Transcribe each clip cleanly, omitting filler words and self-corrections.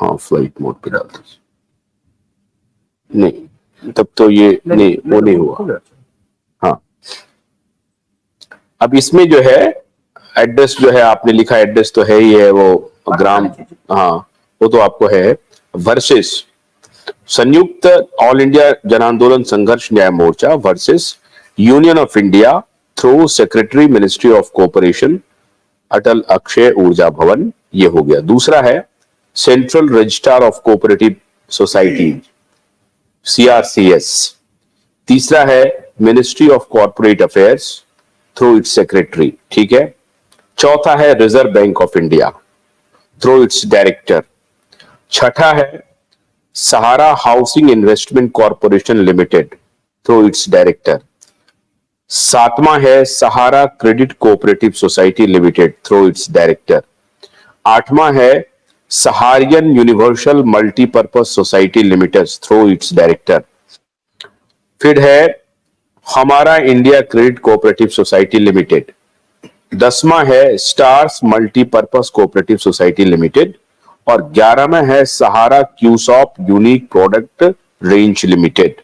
हाँ flight mode पे डाल दीजिए। नहीं तब तो ये नहीं वो नहीं हुआ। हाँ अब इसमें जो है एड्रेस जो है आपने लिखा, एड्रेस तो है ही है वो ग्राम, हाँ वो तो आपको है। वर्सेस संयुक्त ऑल इंडिया जन Andolan Sangharsh Nyay Morcha versus union of India through secretary ministry of cooperation Atal Akshay Urja Bhavan, ये हो गया। दूसरा है central registrar of cooperative society CRCS। तीसरा है ministry of corporate affairs through its secretary, ठीक है। चौथा है Reserve Bank of India through its director. छठा है Sahara housing investment corporation limited through its director. सातवां है Sahara credit cooperative society limited through its director. आठवां है Sahariyan universal multipurpose society limited through its director. फिर है हमारा India credit cooperative society limited. 10वां है stars multipurpose cooperative society limited और 11वां है Sahara Q shop unique product range limited.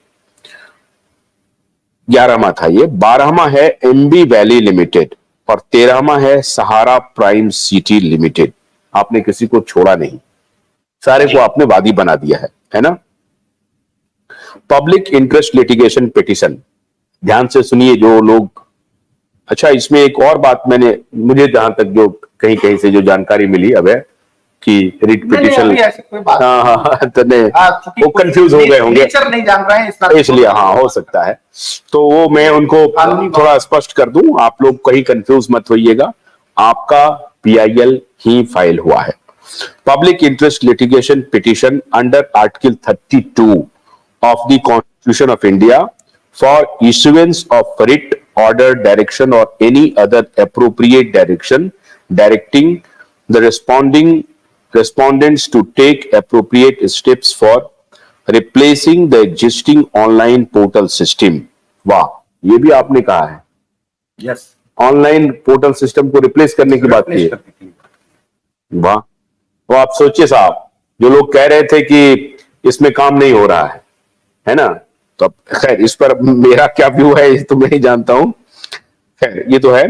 11वां था ये। 12वां है एमबी वैली लिमिटेड और 13वां है सहारा प्राइम सिटी लिमिटेड। आपने किसी को छोड़ा नहीं, सारे को आपने वादी बना दिया है ना। पब्लिक इंटरेस्ट लिटिगेशन पिटीशन, ध्यान से सुनिए जो लोग। अच्छा इसमें एक और बात मुझे जहां तक जो कहीं कहीं से जो जानकारी मिली अब है कि रिट पिटीशन, हाँ तो नहीं वो कंफ्यूज हो गए होंगे, नहीं जान रहे हैं इसलिए, हाँ हो सकता है। तो वो मैं उनको थोड़ा स्पष्ट कर दूं, आप लोग कहीं कंफ्यूज मत होइएगा, आपका PIL ही फाइल हुआ है। Public interest litigation petition under article 32 of the Constitution of India for issuance of writ, order, direction or any other appropriate direction directing the respondents to take appropriate steps for replacing the existing online portal system। वाह, ये भी आपने कहा है। Yes, online portal system को replace करने की बात की है। वाह, तो आप सोचिए साहब, जो लोग कह रहे थे कि इसमें काम नहीं हो रहा है ना, तो अब खैर इस पर मेरा क्या व्यू है ये तो मैं ही जानता हूं। खैर ये तो है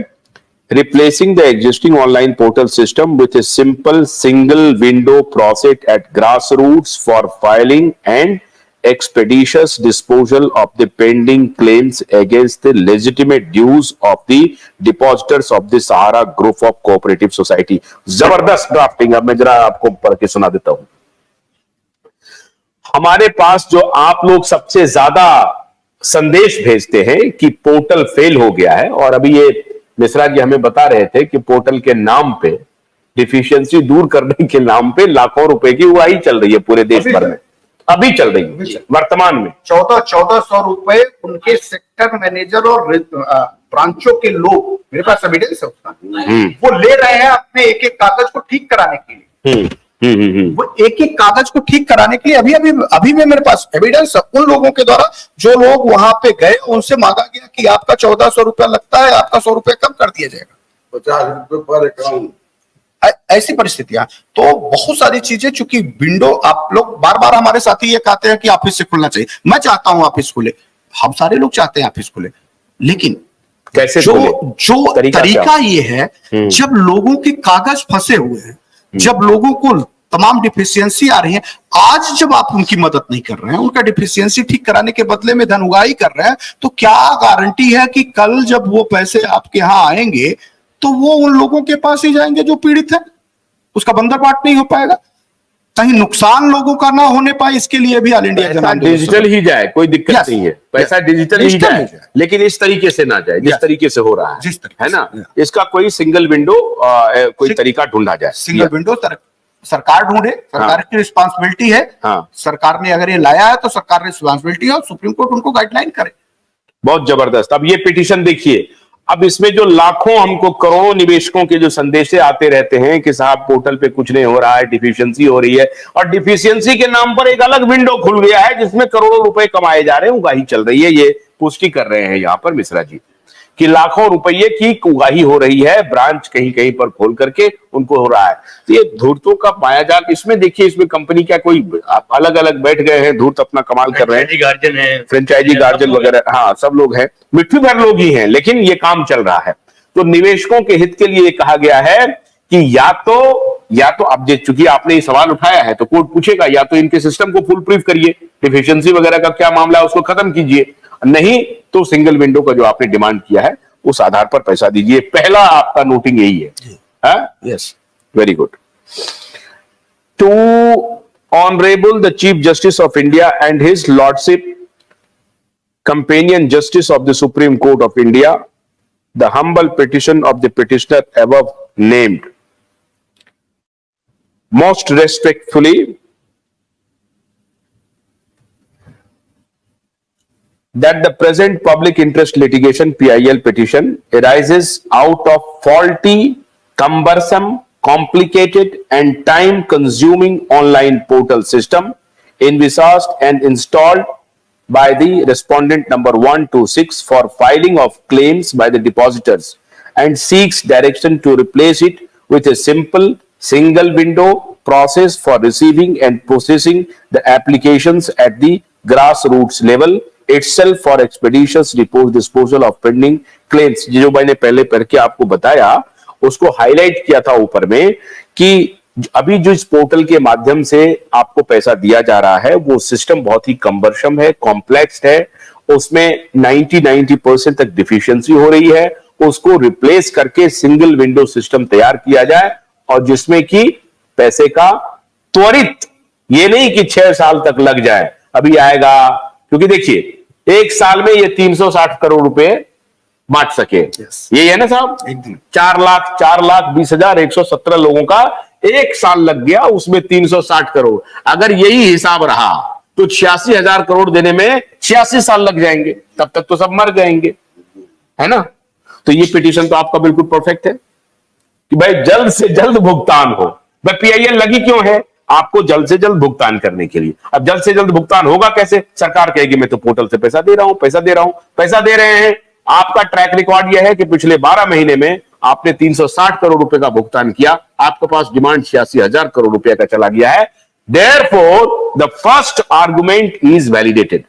replacing the existing online portal system with a simple single window process at grass roots for filing and expeditious disposal of the pending claims against the legitimate dues of the depositors of the Sahara Group of Cooperative Society। जबरदस्त drafting. अब मैं जरा आपको पढ़ के सुना देता हूं। हमारे पास जो आप लोग सबसे ज्यादा संदेश भेजते हैं कि पोर्टल फेल हो गया है, और अभी ये मिश्रा जी हमें बता रहे थे कि पोर्टल के नाम पे, डिफिशियंसी दूर करने के नाम पे लाखों रुपए की उड़ाही चल रही है पूरे देश भर में, अभी चल रही है वर्तमान में। 1400 रुपए उनके सेक्टर मैनेजर और ब्रांचों के लोग, मेरे पास एविडेंस है उसका, वो ले रहे हैं अपने एक एक कागज को ठीक कराने के लिए। वो एक एक कागज को ठीक कराने के लिए अभी में मेरे पास एविडेंस है उन लोगों के द्वारा, जो लोग वहां पे गए उनसे मांगा गया कि आपका 1400 रुपया लगता है, आपका 100 रुपया कम कर दिया जाएगा, 50 रुपए पर अकाउंट। ऐसी परिस्थितियां। तो बहुत सारी चीजें, चूंकि विंडो, आप लोग बार बार हमारे साथी ये कहते हैं कि ऑफिस से खुलना चाहिए, मैं चाहता हूं ऑफिस खुले, हम सारे लोग चाहते हैं ऑफिस खुले, लेकिन कैसे जो तरीका ये है, जब लोगों के कागज फंसे हुए हैं, जब लोगों को तमाम डिफिशियंसी आ रही है, आज जब आप उनकी मदद नहीं कर रहे हैं, उनका डिफिशियंसी ठीक कराने के बदले में धन उगाही कर रहे हैं, तो क्या गारंटी है कि कल जब वो पैसे आपके यहां आएंगे तो वो उन लोगों के पास ही जाएंगे जो पीड़ित है? उसका बंदर पाठ नहीं हो पाएगा, कहीं नुकसान लोगों का ना होने पाए, इसके लिए भी ऑल इंडिया डिजिटल ही जाए, कोई दिक्कत नहीं है, पैसा डिजिटल ही जाए, लेकिन इस तरीके से ना जाए जिस तरीके से हो रहा है ना। इसका कोई सिंगल विंडो, कोई तरीका ढूंढा जाए। सिंगल विंडो सरकार ढूंढे, सरकार की रिस्पॉन्सिबिलिटी है। सरकार ने अगर ये लाया है तो सरकार की रिस्पॉन्सिबिलिटी है, और सुप्रीम कोर्ट उनको गाइडलाइन करे। बहुत जबरदस्त। अब ये पिटीशन देखिए, अब इसमें जो लाखों, हमको करोड़ों निवेशकों के जो संदेश आते रहते हैं कि साहब पोर्टल पे कुछ नहीं हो रहा है, डिफिशियंसी हो रही है, और डिफिशियंसी के नाम पर एक अलग विंडो खुल गया है जिसमें करोड़ों रुपए कमाए जा रहे हैं, उगाही चल रही है। ये पुष्टि कर रहे हैं यहां पर मिश्रा जी कि लाखों रुपये की उगाही हो रही है, ब्रांच कहीं कहीं पर खोल करके उनको हो रहा है। तो ये धूर्तों का मायाजाल, इसमें देखिए, इसमें कंपनी क्या कोई अलग अलग बैठ गए हैं, धूर्त अपना कमाल कर रहे हैं, गार्जियन है, फ्रेंचाइजी गार्जियन वगैरह, हाँ सब लोग हैं, मिट्टी भर लोग ही हैं, लेकिन ये काम चल रहा है। तो निवेशकों के हित के लिए कहा गया है कि या तो अब चूंकि आपने ये सवाल उठाया है तो कोर्ट पूछेगा, या तो इनके सिस्टम को फुल प्रूफ करिए, डिफिशियंसी वगैरह का क्या मामला है उसको खत्म कीजिए, नहीं तो सिंगल विंडो का जो आपने डिमांड किया है उस आधार पर पैसा दीजिए। पहला आपका नोटिंग यही है। Yes, very good. To honourable the chief justice of India and his lordship companion justice of the supreme court of India, the humble petition of the petitioner above named, most respectfully that the present public interest litigation PIL petition arises out of faulty, cumbersome, complicated and time consuming online portal system envisaged and installed by the respondent number 1 to 6 for filing of claims by the depositors, and seeks direction to replace it with a simple single window process for receiving and processing the applications at the grassroots level itself for expeditious disposal of pending claims। जो मैंने पहले पढ़ के आपको बताया उसको highlight किया था ऊपर में कि अभी जो इस पोर्टल के माध्यम से आपको पैसा दिया जा रहा है वो सिस्टम बहुत ही कम्बरसम है, कॉम्प्लेक्स है, उसमें 90% तक डिफिशियंसी हो रही है, उसको रिप्लेस करके सिंगल विंडो सिस्टम तैयार किया जाए और जिसमें कि पैसे का त्वरित, ये नहीं कि 6 साल तक लग जाए अभी आएगा, क्योंकि देखिए 1 साल में ये 360 करोड़ रुपए बांट सके। ये है ना साहब, 4,20,117 लोगों का 1 साल लग गया, उसमें 360 करोड़। अगर यही हिसाब रहा तो 86,000 करोड़ देने में 86 साल लग जाएंगे, तब तक तो सब मर जाएंगे, है ना। तो ये पिटीशन तो आपका बिल्कुल परफेक्ट है कि भाई जल्द से जल्द भुगतान हो। भाई पीआईएल लगी क्यों है? आपको जल्द से जल्द भुगतान करने के लिए। अब जल्द से जल्द भुगतान होगा कैसे? सरकार कहेगी मैं तो पोर्टल से पैसा दे रहा हूं, पैसा दे रहे हैं। आपका ट्रैक रिकॉर्ड यह है कि पिछले 12 महीने में आपने 360 करोड़ रुपए का भुगतान किया, आपके पास डिमांड 86,000 करोड़ रुपए का चला गया है। Therefore the first argument is validated,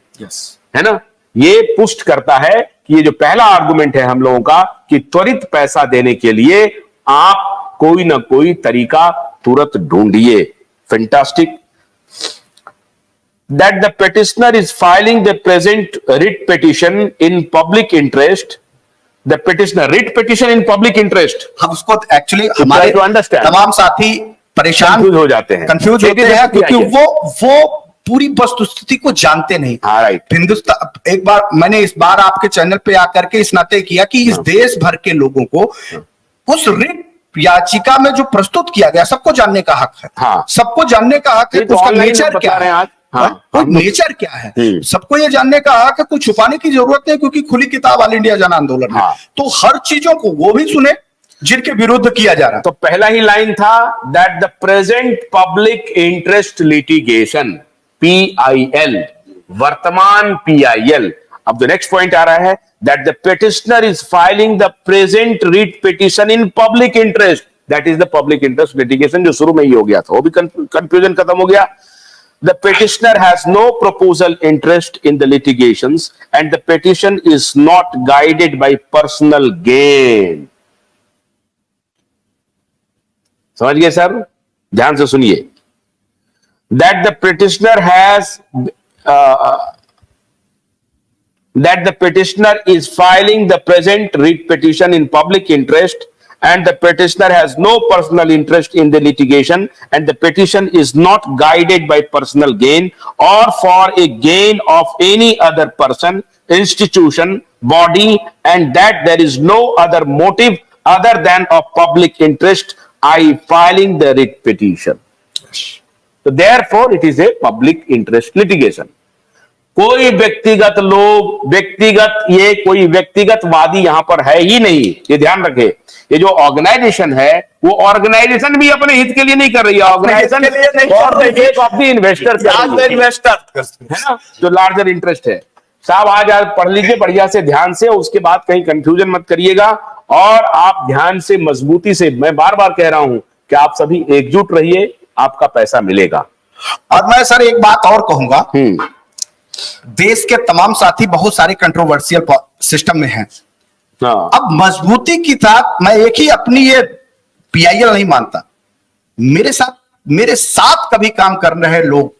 है ना। ये पुष्ट करता है कि ये जो पहला आर्गुमेंट है हम लोगों का कि त्वरित पैसा देने के लिए आप कोई ना कोई तरीका तुरंत ढूंढिए। Fantastic. That the petitioner is filing the present writ petition in public interest, the petitioner writ petition in public interest, हम उसको एक्चुअली हमारे तमाम साथी परेशान कंफ्यूज हो जाते हैं, क्योंकि वो पूरी वस्तुस्थिति को जानते नहीं। हाँ, राइट। हिंदुस्तान, एक बार मैंने इस बार आपके चैनल पे आकर के इस नाते किया कि इस देश भर के लोगों को उस रिट याचिका में जो प्रस्तुत किया गया सबको जानने का हक है। हाँ। सबको जानने का हक है, तो उसका नेचर क्या है, आज नेचर क्या है, सबको ये जानने का हक है। कुछ छुपाने की जरूरत नहीं, क्योंकि खुली किताब ऑल इंडिया जन आंदोलन है। तो हर चीजों को वो भी सुने जिनके विरुद्ध किया जा रहा है। तो पहला ही लाइन था that the present public interest litigation PIL, वर्तमान PIL। अब जो नेक्स्ट पॉइंट आ रहा है that the petitioner is filing the present writ petition in public interest, that is the public interest litigation, जो शुरू में ही हो गया था, वो भी कंफ्यूजन खत्म हो गया। The petitioner has no proposal interest in the litigations and the petition is not guided by personal gain। समझ गए सर? ध्यान से सुनिए। That the petitioner has that the petitioner is filing the present writ petition in public interest and the petitioner has no personal interest in the litigation and the petition is not guided by personal gain or for a gain of any other person, institution, body, and that there is no other motive other than of public interest, I filing the writ petition। So therefore it is a public interest litigation। कोई व्यक्तिगत लोग, कोई व्यक्तिगत वादी यहां पर है ही नहीं, ये ध्यान रखे। ये जो ऑर्गेनाइजेशन है वो ऑर्गेनाइजेशन भी अपने हित के लिए नहीं कर रही है, ऑर्गेनाइजेशन ऑफ द इन्वेस्टर है ना, जो लार्जर इंटरेस्ट है। साहब आज आज पढ़ लीजिए बढ़िया से, ध्यान से, उसके बाद कहीं कंफ्यूजन मत करिएगा। और आप ध्यान से, मजबूती से, मैं बार बार कह रहा हूं कि आप सभी एकजुट रहिए, आपका पैसा मिलेगा। और मैं सर एक बात और कहूंगा, देश के तमाम साथी बहुत सारे कंट्रोवर्शियल सिस्टम में हैं। हाँ। अब मजबूती की साथ मैं एक ही अपनी ये पीआईएल नहीं मानता, मेरे साथ कभी काम कर रहे लोग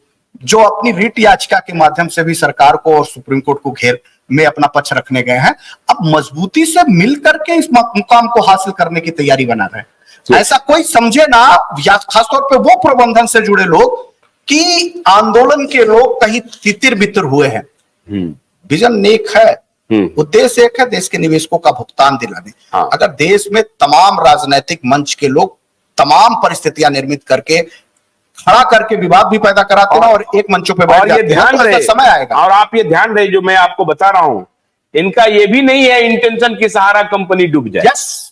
जो अपनी रिट याचिका के माध्यम से भी सरकार को और सुप्रीम कोर्ट को घेर में अपना पक्ष रखने गए हैं, अब मजबूती से मिल करके इस मुकाम को हासिल करने की तैयारी बना रहे हैं। ऐसा कोई समझे ना, या खासतौर पे वो प्रबंधन से जुड़े लोग कि आंदोलन के लोग कहीं तितिर बितर हुए हैं। विजन एक है, उद्देश्य एक है, देश के निवेशकों का भुगतान दिलाने। हाँ। अगर देश में तमाम राजनीतिक मंच के लोग तमाम परिस्थितियां निर्मित करके खड़ा करके विवाद भी पैदा कराते ना और एक मंचों पे बैठ और ये जाते हैं, ध्यान तो रहे, ऐसा समय आएगा। और आप ये ध्यान रहे, जो मैं आपको बता रहा हूं, इनका ये भी नहीं है इंटेंशन कि सहारा कंपनी डूब जाए। यस,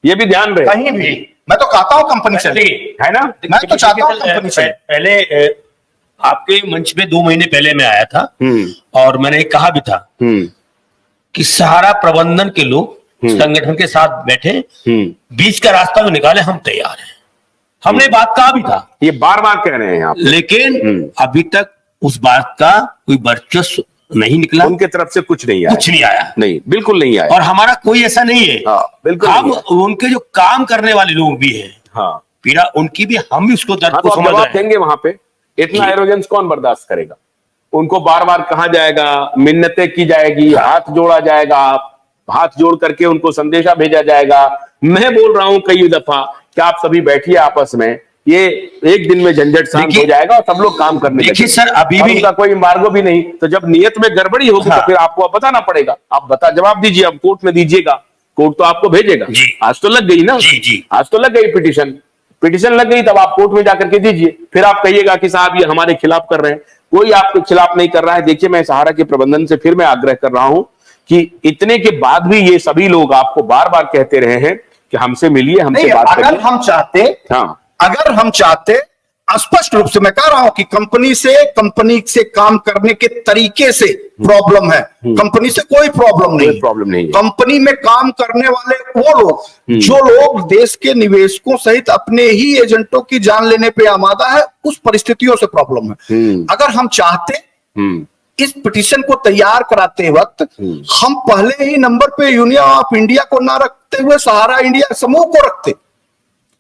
ये भी ध्यान रहे, कहीं भी मैं तो कहता हूं कंपनी चले, है ना। मैं तो चाहता हूं कंपनी चले। पहले आपके मंच में 2 महीने पहले मैं आया था और मैंने कहा भी था कि सहारा प्रबंधन के लोग संगठन के साथ बैठे, बीच का रास्ता में निकाले, हम तैयार हैं। हमने बात कहा भी था, ये बार बार कह रहे हैं आप, लेकिन अभी तक उस बात का कोई वर्चस्व नहीं निकला। उनके तरफ से कुछ नहीं आया, कुछ नहीं आया, नहीं, बिल्कुल नहीं आया। और हमारा कोई ऐसा नहीं है। हाँ, बिल्कुल हम नहीं है। उनके जो काम करने वाले लोग भी हैं, हाँ, पीड़ा उनकी भी, हम भी उसको दर्द हाँ, को तो आप समझ जवाब रहे हैं। देंगे वहां पे। इतना एरोगेंस कौन बर्दाश्त करेगा? उनको बार बार कहा जाएगा, मिन्नतें की जाएगी, हाथ जोड़ा जाएगा, हाथ जोड़ करके उनको संदेशा भेजा जाएगा। मैं बोल रहा हूं कई दफा कि आप सभी बैठिए आपस में, ये एक दिन में झंझट शांत हो जाएगा और सब लोग काम करने देखिए लगेंगे। सर, अभी और भी उनका कोई एम्बार्गो भी नहीं, तो जब नियत में गड़बड़ी होगी हाँ। तो फिर आपको अब बताना पड़ेगा। आप जवाब दीजिए, अब कोर्ट में दीजिएगा, कोर्ट तो आपको भेजेगा। जी। आज तो लग गई ना, जी। आज तो लग गई पिटीशन लग गई, तब आप कोर्ट में जाकर के दीजिए। फिर आप कहिएगा कि साहब ये हमारे खिलाफ कर रहे हैं। कोई आपके खिलाफ नहीं कर रहा है। देखिए, मैं सहारा के प्रबंधन से फिर मैं आग्रह कर रहा हूं कि इतने के बाद भी ये सभी लोग आपको बार बार कहते रहे हैं कि हमसे मिलिए, हमसे बात अगर करिए। हम चाहते, हाँ, अगर हम चाहते, स्पष्ट रूप से मैं कह रहा हूं कि कंपनी से काम करने के तरीके से प्रॉब्लम है, कंपनी से कोई प्रॉब्लम नहीं, कोई प्रॉब्लम नहीं है। कंपनी में काम करने वाले वो लोग जो लोग देश के निवेशकों सहित अपने ही एजेंटों की जान लेने पे आमादा है, उस परिस्थितियों से प्रॉब्लम है। अगर हम चाहते, इस पिटीशन को तैयार कराते वक्त हम पहले ही नंबर पे यूनियन ऑफ इंडिया को ना रखते हुए सहारा इंडिया समूह को रखते।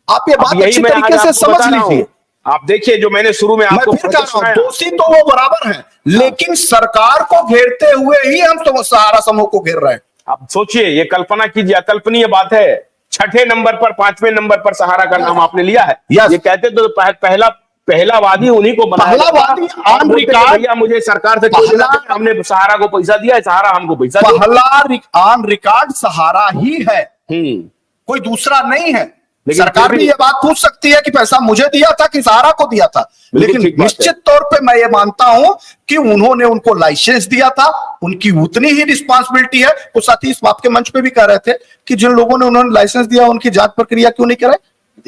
आप ये बात अच्छी तरीके से समझ लीजिए। आप देखिए, जो मैंने शुरू में आपको मैं फिर कह रहा हूं, दोषी तो वो बराबर है, लेकिन सरकार को घेरते हुए ही हम तो सहारा समूह को घेर रहे हैं। आप सोचिए, ये कल्पना कीजिए, अकल्पनीय बात है। 6ठे नंबर पर, 5वें नंबर पर सहारा का नाम आपने लिया है। ये कहते तो पहला वादी उन्हीं को बनाया, पहला वादी ऑन रिकॉर्ड, भैया मुझे सरकार से कोई लेना नहीं, हमने सहारा को पैसा दिया है, सहारा हमको पैसा दिया। पहला ऑन रिकॉर्ड सहारा ही है, कोई दूसरा नहीं है। सरकार भी ये बात पूछ सकती है कि पैसा मुझे दिया था कि सहारा को दिया था, लेकिन निश्चित तौर पे मैं ये मानता हूं कि उन्होंने उनको लाइसेंस दिया था, उनकी उतनी ही रिस्पांसिबिलिटी है। वो साथ ही इस बात के मंच पे भी कह रहे थे कि जिन लोगों ने उन्होंने लाइसेंस दिया उनकी जांच प्रक्रिया क्यों नहीं कराई।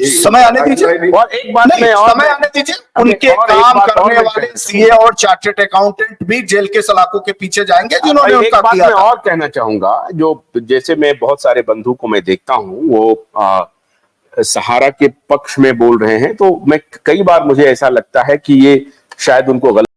समय आने दीजिए, और एक बात नहीं, समय आने दीजिए। उनके काम करने वाले सीए और चार्टर्ड अकाउंटेंट भी जेल के सलाखों के पीछे जाएंगे जिन्होंने उनका किया था। और कहना चाहूंगा, जो जैसे मैं बहुत सारे बंधु को मैं देखता हूं, वो सहारा के पक्ष में बोल रहे हैं, तो मैं कई बार मुझे ऐसा लगता है कि ये शायद उनको गलत